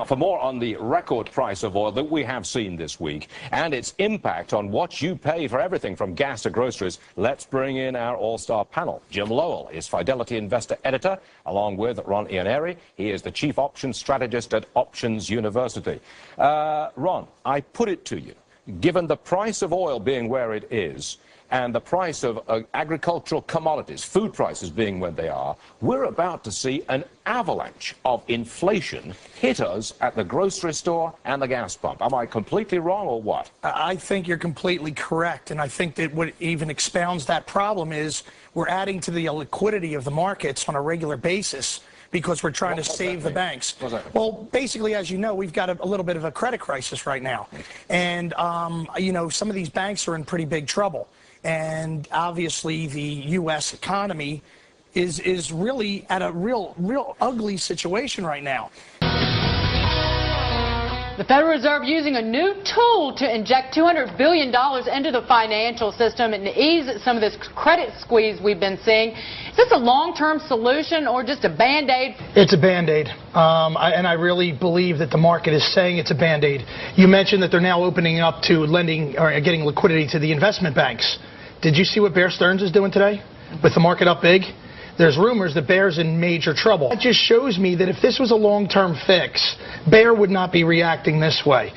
for more on the record price of oil that we have seen this week and its impact on what you pay for everything from gas to groceries, let's bring in our all-star panel. Jim Lowell is Fidelity Investor Editor, along with Ron Ianieri. He is the Chief Options Strategist at Options University. Ron, I put it to you, given the price of oil being where it is, and the price of agricultural commodities, food prices being where they are, we're about to see an avalanche of inflation hit us at the grocery store and the gas pump. Am I completely wrong or what? I think you're completely correct, and I think that what even expounds that problem is we're adding to the liquidity of the markets on a regular basis because we're trying to save the banks. Well, basically, as you know, we've got a little bit of a credit crisis right now. And, you know, some of these banks are in pretty big trouble. And obviously the U.S. economy is really at a real ugly situation right now. The Federal Reserve using a new tool to inject $200 billion into the financial system and ease some of this credit squeeze we've been seeing. Is this a long-term solution or just a Band-Aid? It's a Band-Aid. And I really believe that the market is saying it's a Band-Aid. You mentioned that they're now opening up to lending or getting liquidity to the investment banks. Did you see what Bear Stearns is doing today with the market up big? There's rumors that Bear's in major trouble. That just shows me that if this was a long-term fix, Bear would not be reacting this way.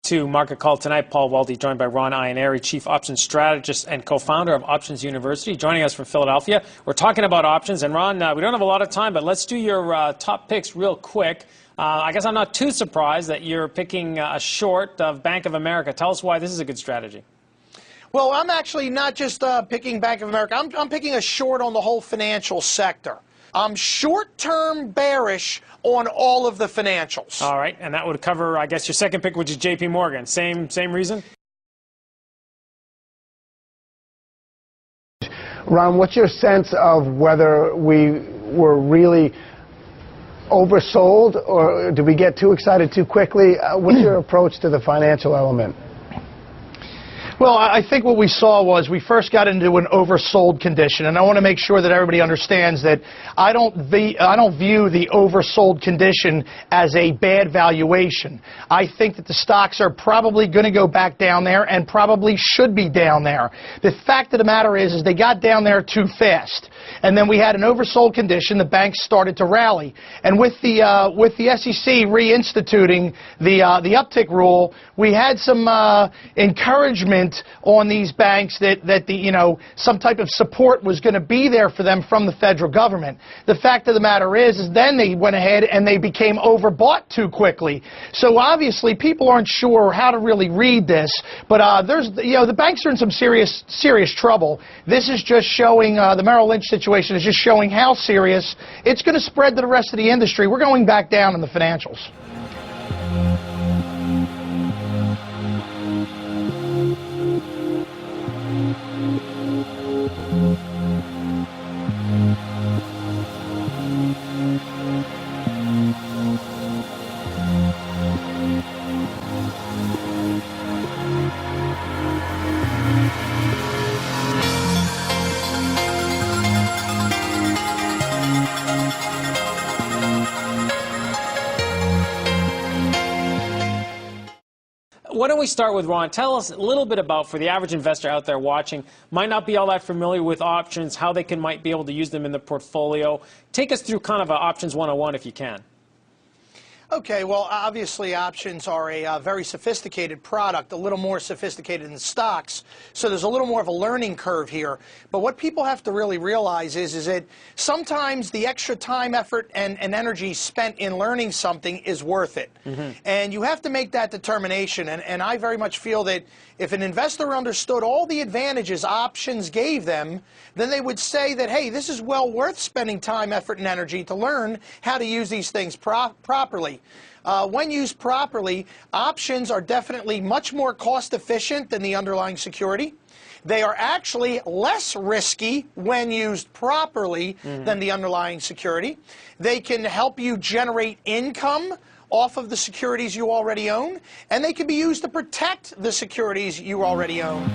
To Market Call tonight, Paul Waldy, joined by Ron Ianieri, Chief Options Strategist and co-founder of Options University, joining us from Philadelphia. We're talking about options, and Ron, we don't have a lot of time, but let's do your top picks real quick. I guess I'm not too surprised that you're picking a short of Bank of America. Tell us why this is a good strategy. Well, I'm actually not just picking Bank of America. I'm picking a short on the whole financial sector. I'm short-term bearish on all of the financials. All right, and that would cover, I guess, your second pick, which is J.P. Morgan. Same reason? Ron, what's your sense of whether we were really oversold or did we get too excited too quickly? What's your approach to the financial element? Well, I think what we saw was we first got into an oversold condition, and I want to make sure that everybody understands that I don't view the oversold condition as a bad valuation. I think that the stocks are probably going to go back down there and probably should be down there. The fact of the matter is they got down there too fast, and then we had an oversold condition. The banks started to rally, and with the SEC reinstituting the uptick rule, we had some encouragement on these banks that some type of support was going to be there for them from the federal government. The fact of the matter is then they went ahead and they became overbought too quickly. So obviously people aren't sure how to really read this, but the banks are in some serious trouble. This is just showing the Merrill Lynch situation is just showing how serious it's going to spread to the rest of the industry. We're going back down in the financials. Why don't we start with Ron? Tell us a little bit about, for the average investor out there watching, might not be all that familiar with options, how they might be able to use them in the portfolio. Take us through kind of an Options 101 if you can. Okay, well, obviously options are a very sophisticated product, a little more sophisticated than stocks, so there's a little more of a learning curve here. But what people have to really realize is that sometimes the extra time, effort, and energy spent in learning something is worth it. And you have to make that determination, and I very much feel that if an investor understood all the advantages options gave them, then they would say that, hey, this is well worth spending time, effort, and energy to learn how to use these things properly. When used properly, options are definitely much more cost efficient than the underlying security. They are actually less risky when used properly than the underlying security. They can help you generate income off of the securities you already own, and they can be used to protect the securities you already own.